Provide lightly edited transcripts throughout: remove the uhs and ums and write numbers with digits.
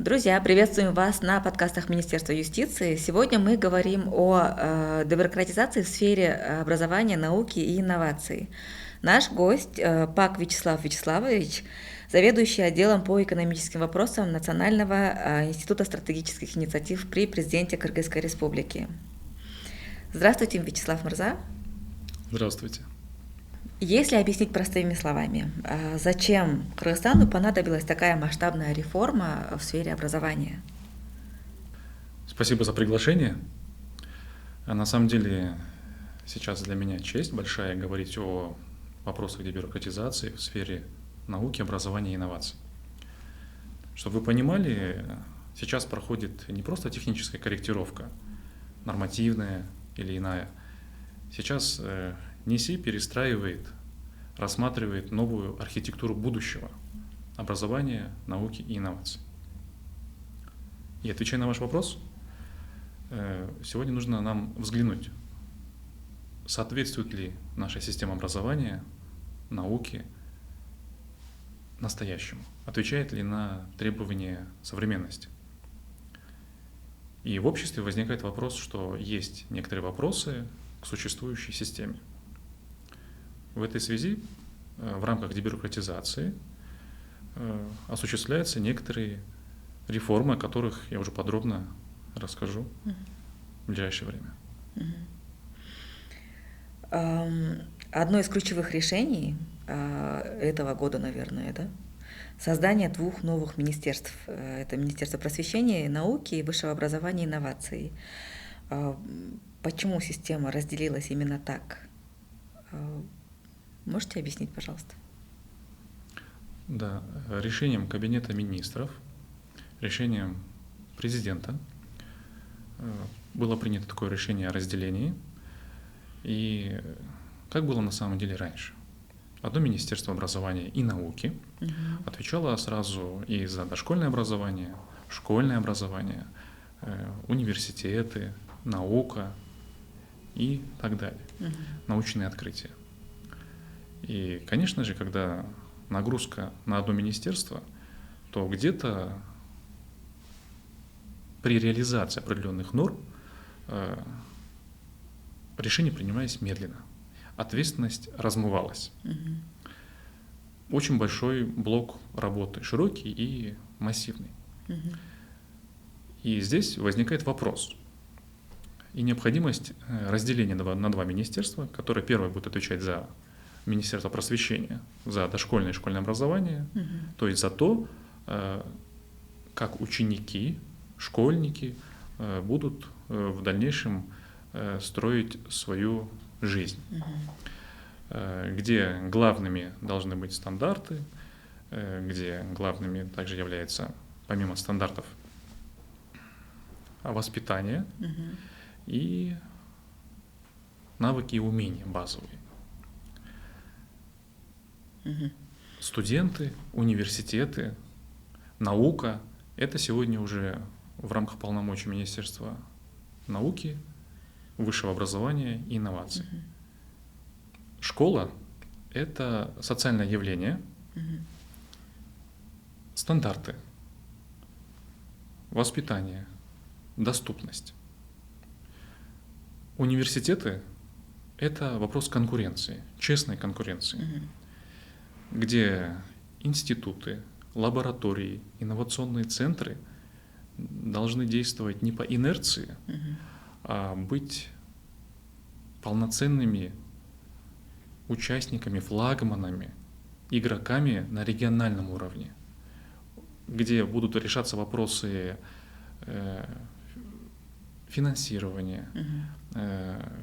Друзья, приветствуем вас на подкастах Министерства юстиции. Сегодня мы говорим о демократизации в сфере образования, науки и инноваций. Наш гость Пак Вячеслав Вячеславович, заведующий отделом по экономическим вопросам Национального института стратегических инициатив при президенте Кыргызской республики. Здравствуйте, Вячеслав Мырза. Здравствуйте. Если объяснить простыми словами, зачем Кыргызстану понадобилась такая масштабная реформа в сфере образования? Спасибо за приглашение. На самом деле сейчас для меня честь большая говорить о вопросах дебюрократизации в сфере науки, образования и инноваций. Чтобы вы понимали, сейчас проходит не просто техническая корректировка, нормативная или иная. Сейчас НИСИ перестраивает, рассматривает новую архитектуру будущего образования, науки и инноваций. И отвечая на ваш вопрос, сегодня нужно нам взглянуть, соответствует ли наша система образования, науки настоящему, отвечает ли на требования современности. И в обществе возникает вопрос, что есть некоторые вопросы к существующей системе. В этой связи в рамках дебюрократизации осуществляются некоторые реформы, о которых я уже подробно расскажу в ближайшее время. Одно из ключевых решений этого года, наверное, да? Создание двух новых министерств. Это Министерство просвещения и науки и высшего образования и инноваций. Почему система разделилась именно так? Можете объяснить, пожалуйста? Да, решением Кабинета министров, решением президента было принято такое решение о разделении. И как было на самом деле раньше? Одно Министерство образования и науки отвечало сразу и за дошкольное образование, школьное образование, университеты, наука и так далее, научные открытия. И, конечно же, когда нагрузка на одно министерство, то где-то при реализации определенных норм решения принимались медленно, ответственность размывалась. Очень большой блок работы, широкий и массивный. И здесь возникает вопрос и необходимость разделения на два министерства, которое первое будет отвечать за Министерство просвещения, за дошкольное и школьное образование, то есть за то, как ученики, школьники будут в дальнейшем строить свою жизнь, где главными должны быть стандарты, где главными также является, помимо стандартов, воспитание и навыки и умения базовые. Студенты, университеты, наука – это сегодня уже в рамках полномочий Министерства науки, высшего образования и инноваций. Школа – это социальное явление, стандарты, воспитание, доступность. Университеты – это вопрос конкуренции, честной конкуренции, где институты, лаборатории, инновационные центры должны действовать не по инерции, а быть полноценными участниками, флагманами, игроками на региональном уровне, где будут решаться вопросы финансирования,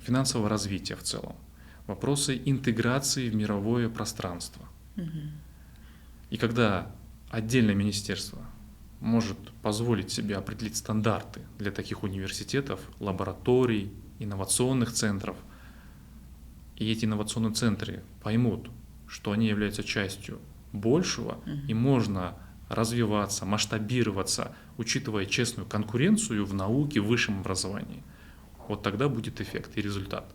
финансового развития в целом, вопросы интеграции в мировое пространство. И когда отдельное министерство может позволить себе определить стандарты для таких университетов, лабораторий, инновационных центров, и эти инновационные центры поймут, что они являются частью большего, и можно развиваться, масштабироваться, учитывая честную конкуренцию в науке, в высшем образовании, вот тогда будет эффект и результат.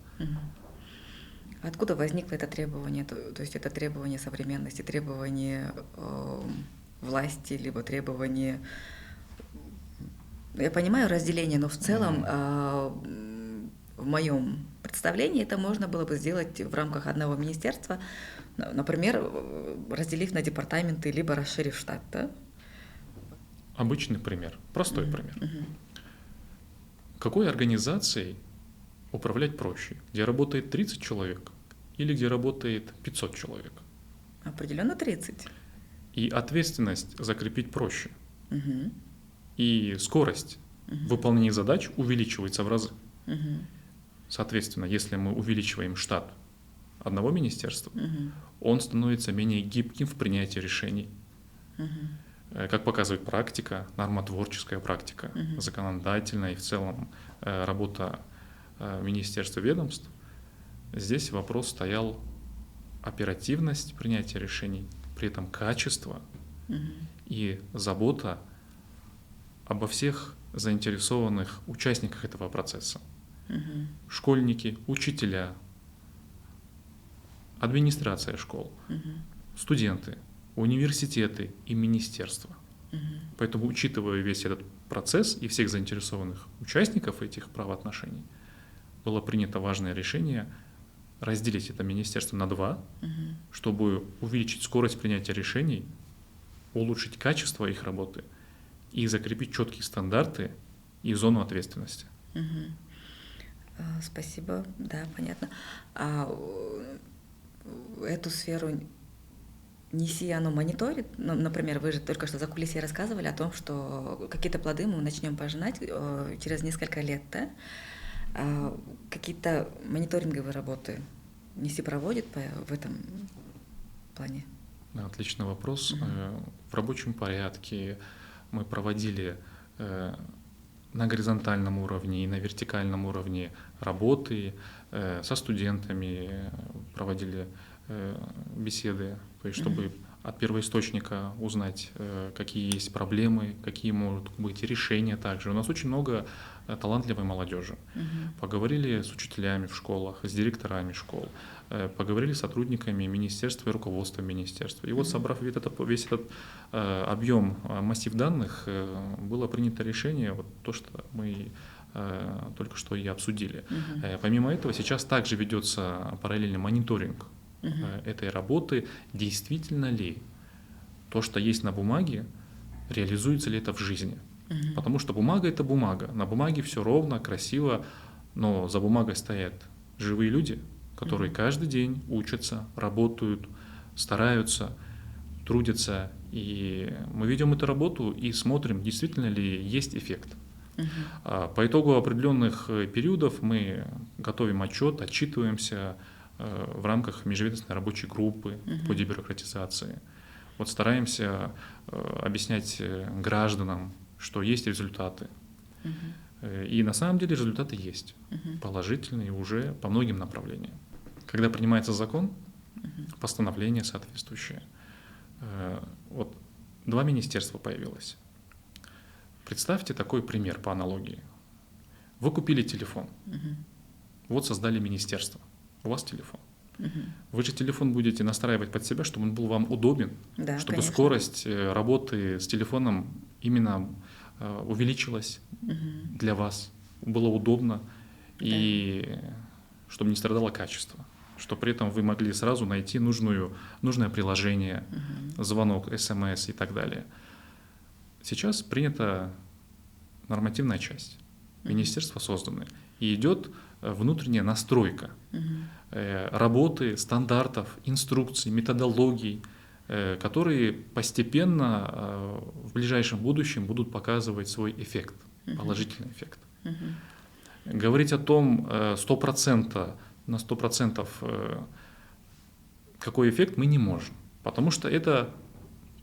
Откуда возникло это требование? То есть это требование современности, требование власти, либо требование Я понимаю разделение, но в целом в моем представлении это можно было бы сделать в рамках одного министерства, например, разделив на департаменты, либо расширив штат, да? Обычный пример, простой пример. Какой организацией управлять проще? Где работает 30 человек или где работает 500 человек? Определенно 30. И ответственность закрепить проще. Угу. И скорость выполнения задач увеличивается в разы. Угу. Соответственно, если мы увеличиваем штат одного министерства, он становится менее гибким в принятии решений. Как показывает практика, нормотворческая практика, законодательная и в целом работа министерства и ведомств, здесь вопрос стоял оперативность принятия решений, при этом качество и забота обо всех заинтересованных участниках этого процесса. Школьники, учителя, администрация школ, студенты, университеты и министерства. Поэтому, учитывая весь этот процесс и всех заинтересованных участников этих правоотношений, было принято важное решение разделить это министерство на два, чтобы увеличить скорость принятия решений, улучшить качество их работы и закрепить четкие стандарты и зону ответственности. Спасибо, да, понятно. А эту сферу НИСИ, оно мониторит? Ну, например, вы же только что за кулисье рассказывали о том, что какие-то плоды мы начнем пожинать через несколько лет, да? Какие-то мониторинговые работы НИСИ проводит в этом плане? Да, отличный вопрос. В рабочем порядке мы проводили на горизонтальном уровне и на вертикальном уровне работы со студентами, проводили беседы, то есть чтобы от первоисточника узнать, какие есть проблемы, какие могут быть решения также. У нас очень много талантливой молодежи. Поговорили с учителями в школах, с директорами школ, поговорили с сотрудниками министерства и руководством министерства. И вот, собрав весь этот объем, массив данных, было принято решение, вот то, что мы только что и обсудили. Помимо этого, сейчас также ведется параллельный мониторинг этой работы, действительно ли то, что есть на бумаге, реализуется ли это в жизни. Потому что бумага — это бумага. На бумаге все ровно, красиво, но за бумагой стоят живые люди, которые каждый день учатся, работают, стараются, трудятся. И мы ведем эту работу и смотрим, действительно ли есть эффект. По итогу определенных периодов мы готовим отчет, отчитываемся в рамках межведомственной рабочей группы по дебюрократизации. Вот стараемся объяснять гражданам, что есть результаты. И на самом деле результаты есть, положительные уже по многим направлениям. Когда принимается закон, постановление соответствующее, вот 2 министерства появилось. Представьте такой пример по аналогии. Вы купили телефон, вот создали министерство. У вас телефон. Вы же телефон будете настраивать под себя, чтобы он был вам удобен, да, чтобы конечно. скорость работы с телефоном именно увеличилась для вас, было удобно, и чтобы не страдало качество, чтобы при этом вы могли сразу найти нужное приложение, звонок, СМС и так далее. Сейчас принята нормативная часть, министерства созданы, и идет внутренняя настройка работы, стандартов, инструкций, методологий, которые постепенно в ближайшем будущем будут показывать свой эффект, положительный эффект. Говорить о том 100%, на 100% какой эффект мы не можем, потому что это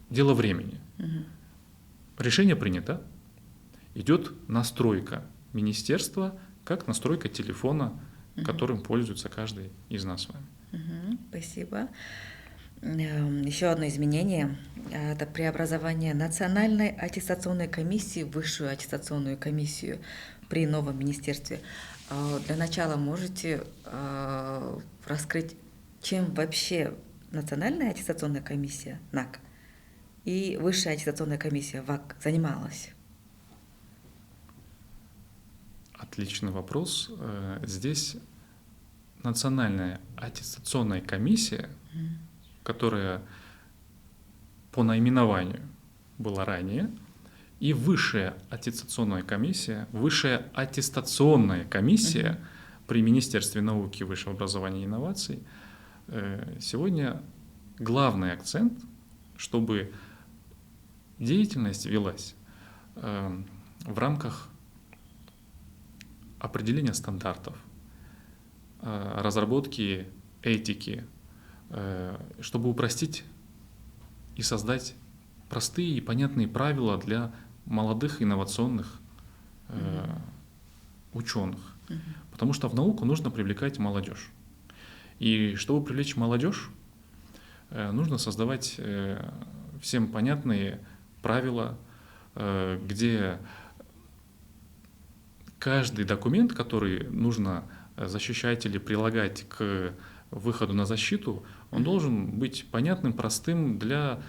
дело времени. Решение принято, идет настройка министерства, как настройка телефона, которым пользуется каждый из нас с вами. Спасибо. Еще одно изменение – это преобразование Национальной аттестационной комиссии в Высшую аттестационную комиссию при новом министерстве. Для начала можете раскрыть, чем вообще Национальная аттестационная комиссия, НАК, и Высшая аттестационная комиссия, ВАК, занималась? Отличный вопрос. Здесь Национальная аттестационная комиссия, которая по наименованию была ранее, и Высшая аттестационная комиссия при Министерстве науки, высшего образования и инноваций. Сегодня главный акцент, чтобы деятельность велась в рамках определения стандартов, разработки этики, чтобы упростить и создать простые и понятные правила для молодых инновационных ученых. Потому что в науку нужно привлекать молодежь. И чтобы привлечь молодежь, нужно создавать всем понятные правила, где каждый документ, который нужно защищать или прилагать к выходу на защиту, он должен быть понятным, простым для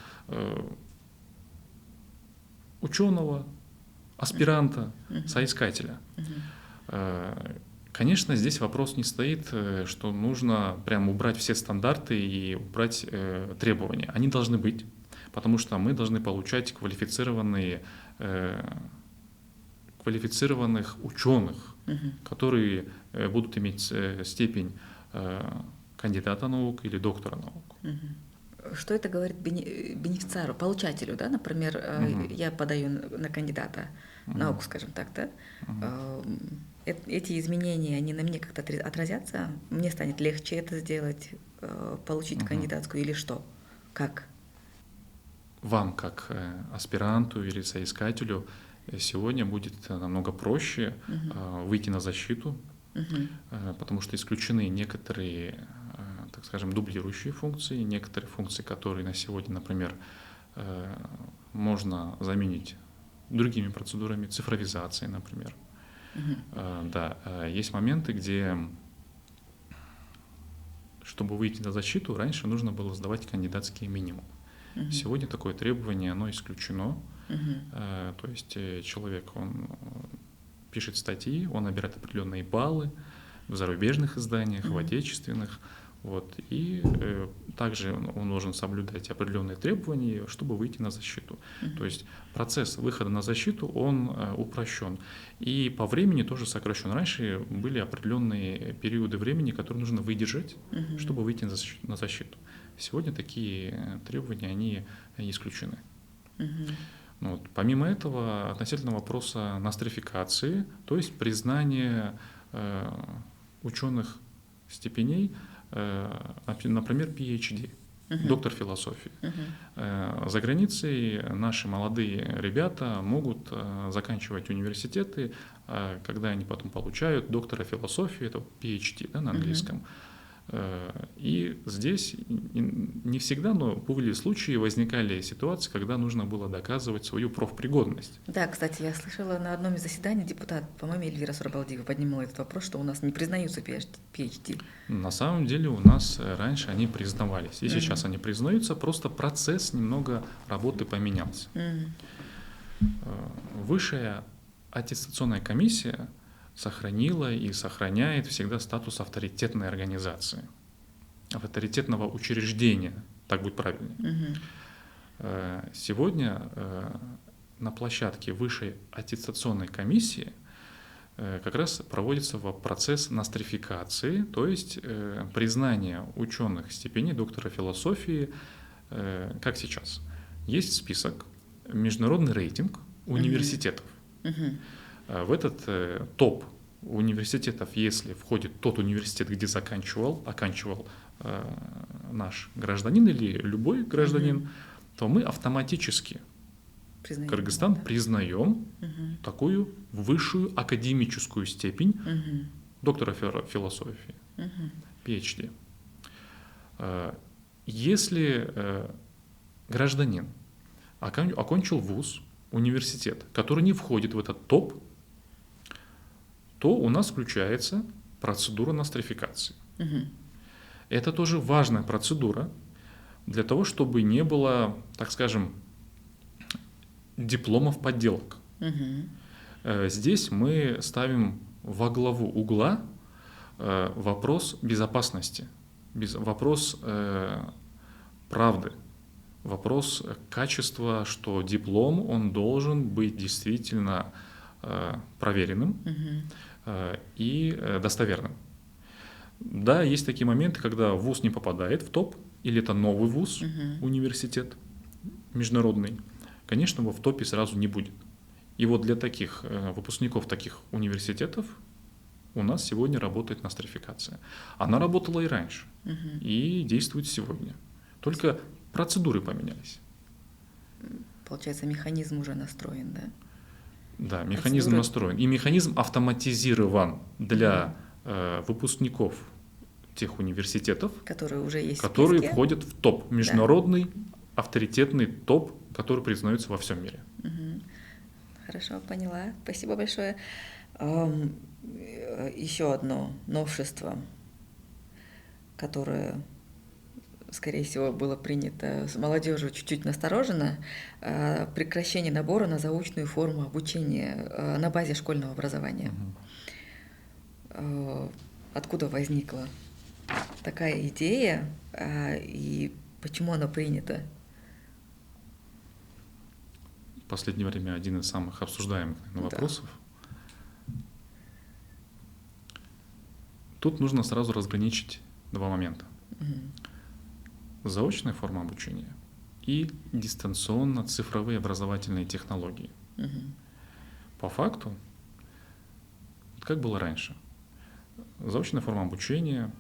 ученого, аспиранта, соискателя. Конечно, здесь вопрос не стоит, что нужно прям убрать все стандарты и убрать требования. Они должны быть, потому что мы должны получать квалифицированных ученых, которые будут иметь степень кандидата наук или доктора наук. Что это говорит бенефициару, получателю, да? Например, я подаю на кандидата наук, скажем так, да? Эти изменения, они на мне как-то отразятся? Мне станет легче это сделать, получить кандидатскую или что? Как? Вам, как аспиранту или соискателю, сегодня будет намного проще выйти на защиту, потому что исключены некоторые, так скажем, дублирующие функции, некоторые функции, которые на сегодня, например, можно заменить другими процедурами, цифровизацией, например. Да, есть моменты, где, чтобы выйти на защиту, раньше нужно было сдавать кандидатский минимум. Сегодня такое требование, оно исключено. То есть человек, он пишет статьи, он набирает определенные баллы в зарубежных изданиях, в отечественных. Вот, и также он должен соблюдать определенные требования, чтобы выйти на защиту. То есть процесс выхода на защиту, он упрощен. И по времени тоже сокращен. Раньше были определенные периоды времени, которые нужно выдержать, чтобы выйти на защиту. Сегодня такие требования, они исключены. Вот. Помимо этого, относительно вопроса нострификации, то есть признания ученых степеней, например, PhD, доктор философии. За границей наши молодые ребята могут заканчивать университеты, когда они потом получают доктора философии, это PhD, да, на английском. И здесь не всегда, но были случаи, возникали ситуации, когда нужно было доказывать свою профпригодность. Да, кстати, я слышала на одном из заседаний депутат, по-моему, Эльвира Сурабалдиева поднимала этот вопрос, что у нас не признаются PhD. На самом деле у нас раньше они признавались, и сейчас они признаются, просто процесс немного работы поменялся. Высшая аттестационная комиссия сохранила и сохраняет всегда статус авторитетной организации, авторитетного учреждения, так будет правильнее. Сегодня на площадке Высшей аттестационной комиссии как раз проводится процесс нострификации, то есть признание ученых степеней доктора философии, как сейчас. Есть список, международный рейтинг университетов. В этот топ университетов, если входит тот университет, где оканчивал наш гражданин или любой гражданин, то мы автоматически Кыргызстан признаем такую высшую академическую степень доктора философии, PhD. Если гражданин окончил вуз, университет, который не входит в этот топ, то у нас включается процедура нострификации. Это тоже важная процедура для того, чтобы не было, так скажем, дипломов подделок. Здесь мы ставим во главу угла вопрос безопасности, вопрос правды, вопрос качества, что диплом, он должен быть действительно проверенным и достоверным. Да, есть такие моменты, когда вуз не попадает в топ, или это новый вуз, университет международный, конечно, его в топе сразу не будет. И вот для таких выпускников таких университетов у нас сегодня работает нострификация. Она работала и раньше, и действует сегодня. Только процедуры поменялись. Получается, механизм уже настроен, да? Да, механизм настроен. И механизм автоматизирован для выпускников тех университетов, которые уже есть, которые входят в топ, международный авторитетный топ, который признается во всем мире. Хорошо, поняла. Спасибо большое. Еще одно новшество, которое, скорее всего, было принято с молодежью чуть-чуть настороженно, прекращение набора на заочную форму обучения на базе школьного образования. Откуда возникла такая идея и почему она принята? В последнее время один из самых обсуждаемых вопросов. Тут нужно сразу разграничить два момента. Заочная форма обучения и дистанционно-цифровые образовательные технологии. По факту, как было раньше, заочная форма обучения,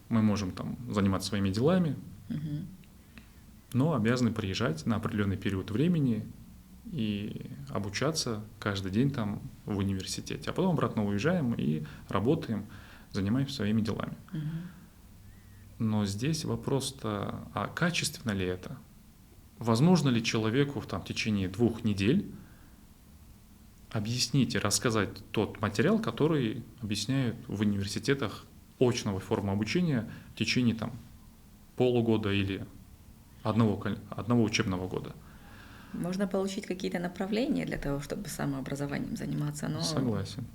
мы можем там заниматься своими делами, но обязаны приезжать на определенный период времени и обучаться каждый день там в университете. А потом обратно уезжаем и работаем, занимаемся своими делами. Но здесь вопрос-то, а качественно ли это? Возможно ли человеку в течение 2 недель объяснить и рассказать тот материал, который объясняют в университетах очного формы обучения в течение полугода или одного учебного года? Можно получить какие-то направления для того, чтобы самообразованием заниматься, но... Согласен.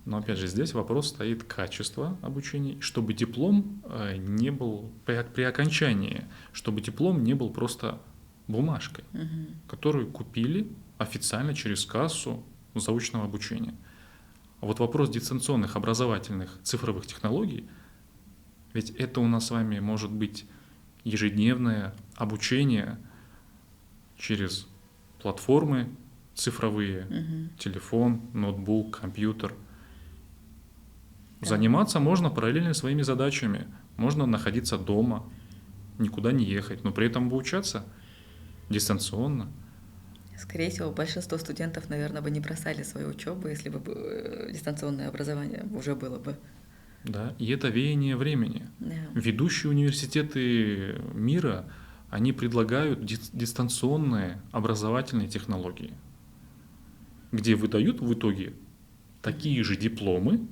Но опять же, здесь вопрос стоит качество обучения, чтобы диплом не был при окончании, чтобы диплом не был просто бумажкой, которую купили официально через кассу заочного обучения. А вот вопрос дистанционных образовательных цифровых технологий, ведь это у нас с вами может быть ежедневное обучение через платформы цифровые, телефон, ноутбук, компьютер. Заниматься можно параллельно своими задачами, можно находиться дома, никуда не ехать, но при этом обучаться дистанционно. Скорее всего, большинство студентов, наверное, бы не бросали свою учебу, если бы дистанционное образование уже было бы. Да, и это веяние времени. Ведущие университеты мира, они предлагают дистанционные образовательные технологии, где выдают в итоге такие же дипломы,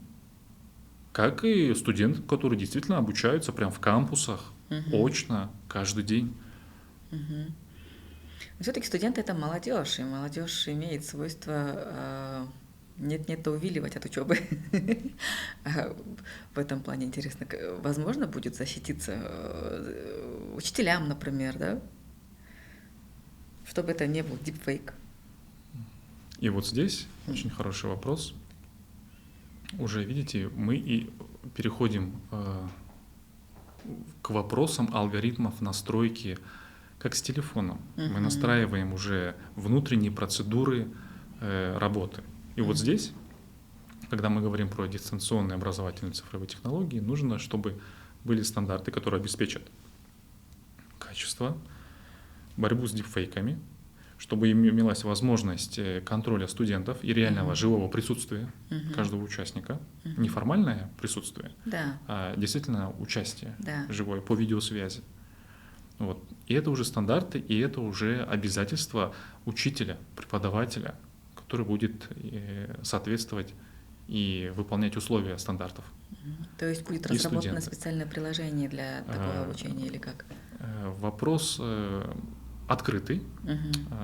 как и студенты, которые действительно обучаются прямо в кампусах, очно, каждый день. Но все-таки студенты — это молодежь, и молодежь имеет свойство нет-нет, увиливать от учебы. В этом плане интересно, возможно будет защититься учителям, например, да? Чтобы это не был дипфейк. И вот здесь очень хороший вопрос. Уже, видите, мы и переходим к вопросам алгоритмов настройки, как с телефоном. Мы настраиваем уже внутренние процедуры работы. И вот здесь, когда мы говорим про дистанционные образовательные цифровые технологии, нужно, чтобы были стандарты, которые обеспечат качество, борьбу с дипфейками, чтобы имелась возможность контроля студентов и реального живого присутствия каждого участника. Не формальное присутствие, а действительно участие живое по видеосвязи. Вот. И это уже стандарты, и это уже обязательства учителя, преподавателя, который будет соответствовать и выполнять условия стандартов. То есть будет разработано специальное приложение для такого обучения или как? Вопрос открытый.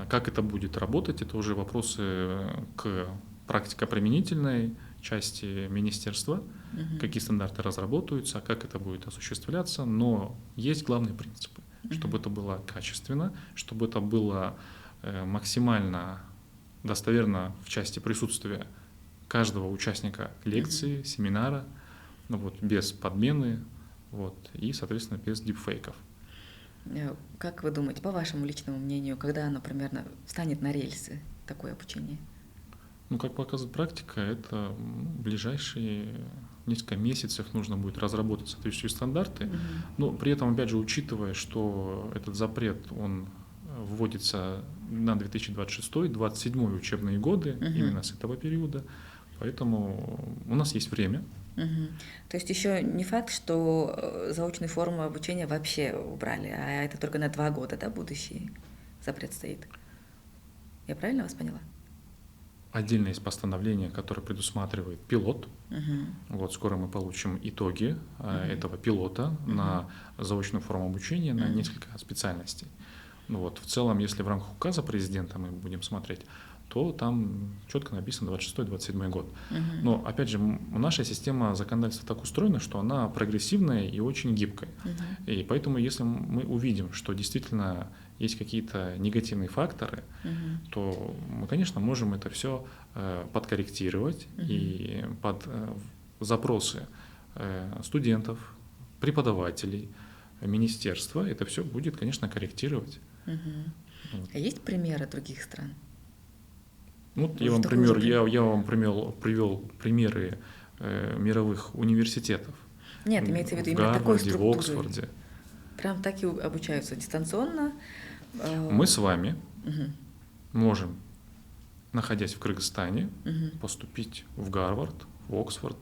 Как это будет работать, это уже вопросы к практика применительной части министерства, Мгм. какие стандарты разработаются, как это будет осуществляться, но есть главные принципы, чтобы это было качественно, чтобы это было максимально достоверно в части присутствия каждого участника лекции, семинара, ну вот, без подмены, вот, и, соответственно, без дипфейков. Как вы думаете, по вашему личному мнению, когда оно примерно встанет на рельсы, такое обучение? Ну, как показывает практика, это ближайшие несколько месяцев нужно будет разработать соответствующие стандарты, но при этом, опять же, учитывая, что этот запрет, он вводится на 2026-2027 учебные годы, именно с этого периода, поэтому у нас есть время. То есть еще не факт, что заочную форму обучения вообще убрали, а это только на 2 года, да, будущий запрет стоит. Я правильно вас поняла? Отдельно есть постановление, которое предусматривает пилот. Вот скоро мы получим итоги этого пилота на заочную форму обучения на несколько специальностей. Ну вот, в целом, если в рамках указа президента мы будем смотреть, то там четко написано 26-27 год. Но, опять же, наша система законодательства так устроена, что она прогрессивная и очень гибкая. И поэтому, если мы увидим, что действительно есть какие-то негативные факторы, то мы, конечно, можем это все подкорректировать и под запросы студентов, преподавателей, министерства это все будет, конечно, корректировать. Вот. А есть примеры других стран? Вот я вам привел примеры мировых университетов. Нет, имеется в виду в именно такой Гарварде, в структуры. Оксфорде. Прям так и обучаются дистанционно. Мы с вами можем, находясь в Кыргызстане, поступить в Гарвард, в Оксфорд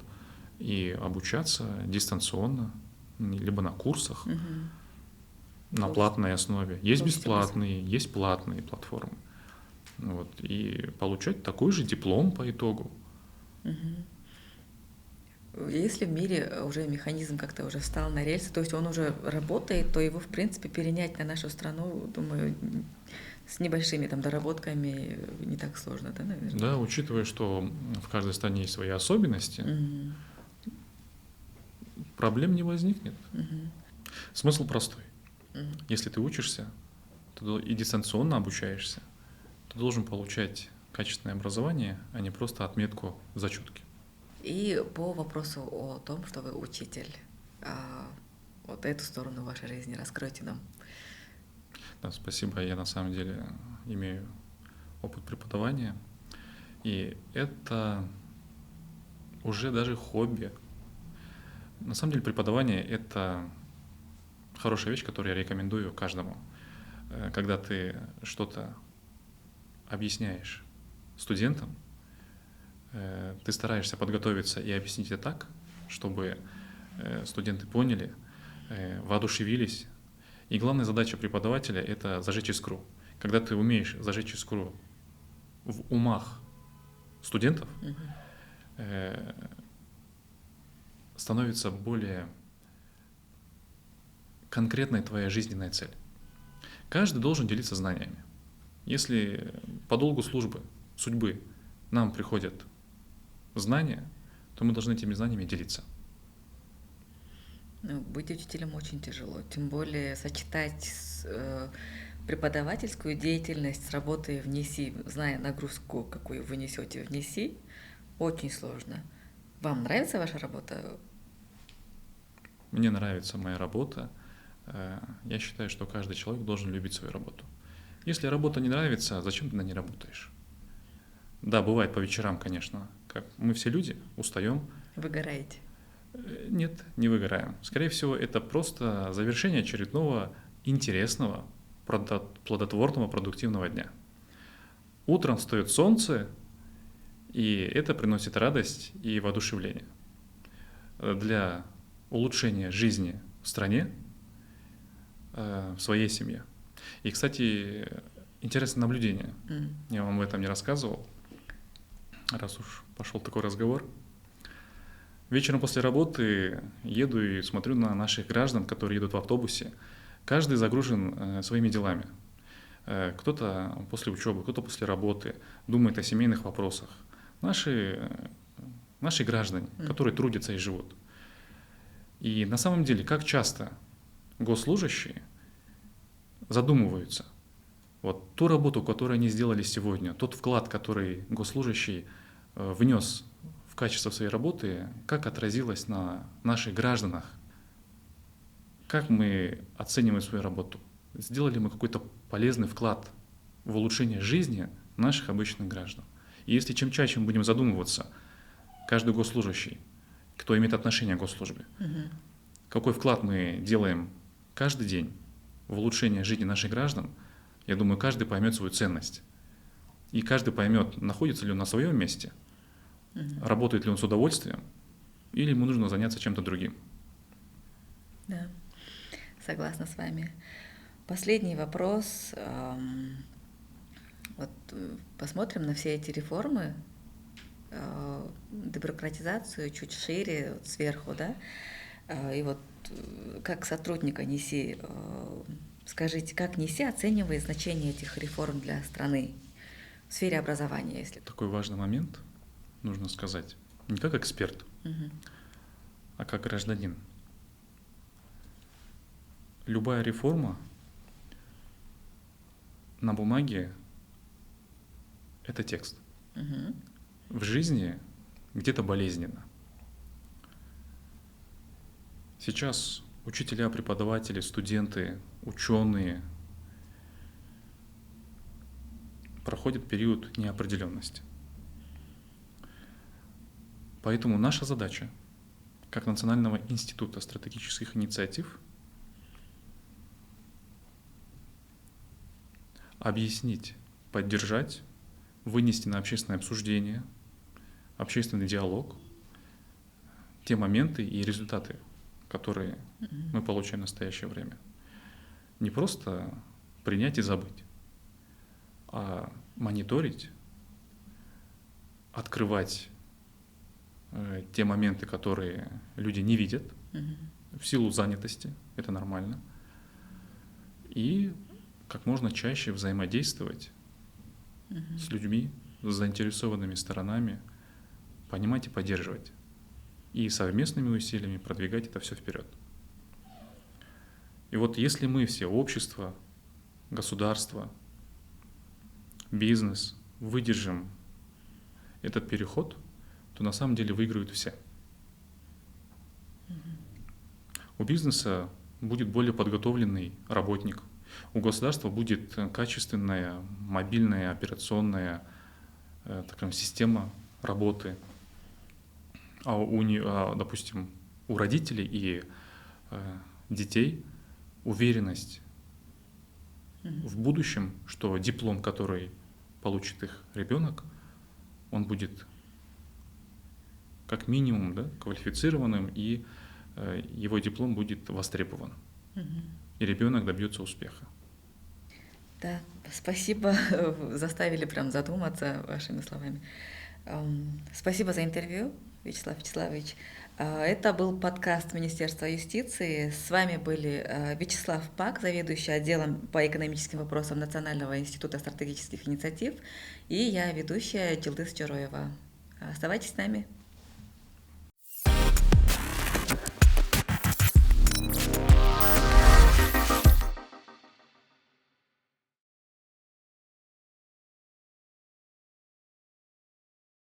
и обучаться дистанционно, либо на курсах, на платной основе. Есть бесплатные, есть платные платформы. Вот, и получать такой же диплом по итогу. Если в мире уже механизм как-то уже встал на рельсы, то есть он уже работает, то его, в принципе, перенять на нашу страну, думаю, с небольшими там доработками не так сложно, да, наверное? Да, учитывая, что в каждой стране есть свои особенности, проблем не возникнет. Смысл простой. Если ты учишься и дистанционно обучаешься, ты должен получать качественное образование, а не просто отметку в зачетке. И по вопросу о том, что вы учитель, вот эту сторону вашей жизни раскройте нам. Да, спасибо. Я на самом деле имею опыт преподавания, и это уже даже хобби. На самом деле преподавание — это хорошая вещь, которую я рекомендую каждому. Когда ты что-то объясняешь студентам, ты стараешься подготовиться и объяснить это так, чтобы студенты поняли, воодушевились. И главная задача преподавателя — это зажечь искру. Когда ты умеешь зажечь искру в умах студентов, становится более конкретной твоя жизненная цель. Каждый должен делиться знаниями. Если по долгу судьбы нам приходят знания, то мы должны этими знаниями делиться. Быть учителем очень тяжело, тем более сочетать преподавательскую деятельность с работой в НИСИ, зная нагрузку, какую вы несете в НИСИ, очень сложно. Вам нравится ваша работа? Мне нравится моя работа. Я считаю, что каждый человек должен любить свою работу. Если работа не нравится, зачем ты на ней работаешь? Да, бывает по вечерам, конечно, как мы все люди, устаем. Выгораете? Нет, не выгораем. Скорее всего, это просто завершение очередного интересного, плодотворного, продуктивного дня. Утром встает солнце, и это приносит радость и воодушевление. Для улучшения жизни в стране, в своей семье. И, кстати, интересное наблюдение. Я вам об этом не рассказывал, раз уж пошел такой разговор. Вечером после работы еду и смотрю на наших граждан, которые едут в автобусе. Каждый загружен своими делами. Кто-то после учебы, кто-то после работы думает о семейных вопросах. наши граждане, которые трудятся и живут. И на самом деле, как часто госслужащие задумываются, вот ту работу, которую они сделали сегодня, тот вклад, который госслужащий внес в качество своей работы, как отразилось на наших гражданах, как мы оцениваем свою работу, сделали мы какой-то полезный вклад в улучшение жизни наших обычных граждан. И если чем чаще мы будем задумываться, каждый госслужащий, кто имеет отношение к госслужбе, какой вклад мы делаем каждый день в улучшение жизни наших граждан, я думаю, каждый поймет свою ценность. И каждый поймет, находится ли он на своем месте, работает ли он с удовольствием, или ему нужно заняться чем-то другим. Да, согласна с вами. Последний вопрос. Вот посмотрим на все эти реформы, дебюрократизацию чуть шире, вот сверху, да, и вот как сотрудника НИСИ, скажите, как НИСИ оценивает значение этих реформ для страны в сфере образования, если... Такой важный момент, нужно сказать, не как эксперт, а как гражданин. Любая реформа на бумаге — это текст. В жизни где-то болезненно. Сейчас учителя, преподаватели, студенты, ученые проходят период неопределенности. Поэтому наша задача, как Национального института стратегических инициатив, объяснить, поддержать, вынести на общественное обсуждение, общественный диалог те моменты и результаты, которые мы получаем в настоящее время. Не просто принять и забыть, а мониторить, открывать те моменты, которые люди не видят в силу занятости, это нормально, и как можно чаще взаимодействовать с людьми, с заинтересованными сторонами, понимать и поддерживать. И совместными усилиями продвигать это все вперед. И вот если мы все, общество, государство, бизнес, выдержим этот переход, то на самом деле выиграют все. У бизнеса будет более подготовленный работник, у государства будет качественная мобильная операционная система работы, допустим, у родителей и детей уверенность в будущем, что диплом, который получит их ребенок, он будет как минимум, да, квалифицированным, и его диплом будет востребован. И ребенок добьется успеха. Да, спасибо, заставили прям задуматься вашими словами. Спасибо за интервью, Вячеслав Вячеславович. Это был подкаст Министерства юстиции. С вами были Вячеслав Пак, заведующий отделом по экономическим вопросам Национального института стратегических инициатив, и я, ведущая Джилдыз Чороева. Оставайтесь с нами.